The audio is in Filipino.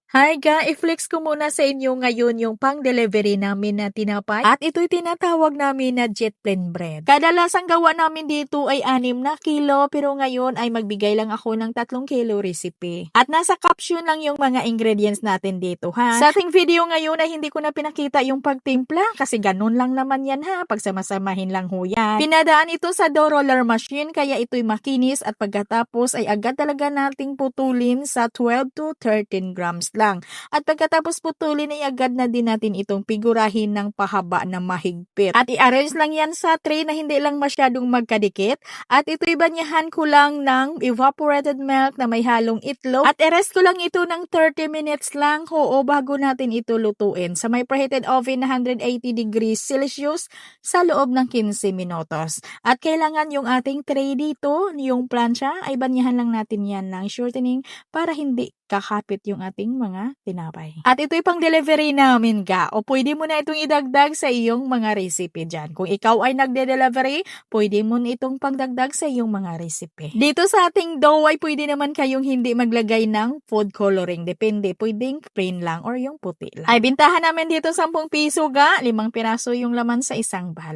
Hi ga, i-flex ko muna sa inyo ngayon yung pang-delivery namin na tinapay at ito'y tinatawag namin na jet plain bread. Kadalasang gawa namin dito ay 6 kilo pero ngayon ay magbigay lang ako ng 3 kilo recipe. At nasa caption lang yung mga ingredients natin dito ha. Sa ating video ngayon ay hindi ko na pinakita yung pagtimpla kasi ganun lang naman yan ha, pagsamasamahin lang ho yan. Pinadaan ito sa dough roller machine kaya ito'y makinis at pagkatapos ay agad talaga nating putulin sa 12 to 13 grams lang. At pagkatapos putulin ay agad na din natin itong figurahin ng pahaba na mahigpit. At i-arrange lang yan sa tray na hindi lang masyadong magkadikit. At ito'y banyahan ko lang ng evaporated milk na may halong itlog. At i-rest ko lang ito ng 30 minutes lang bago natin ito lutuin sa may preheated oven na 180 degrees Celsius sa loob ng 15 minutos. At kailangan yung ating tray dito, yung plancha, ay banyahan lang natin yan ng shortening para hindi kakapit yung ating mga tinapay. At ito'y pang delivery namin ga o pwede mo na itong idagdag sa iyong mga recipe dyan. Kung ikaw ay nagde-delivery, pwede mo na itong pangdagdag sa iyong mga recipe. Dito sa ating dough ay pwede naman kayong hindi maglagay ng food coloring. Depende, pwedeng plain lang or yung puti lang. Ay bintahan namin dito 10 piso ga, 5 piraso yung laman sa isang bal.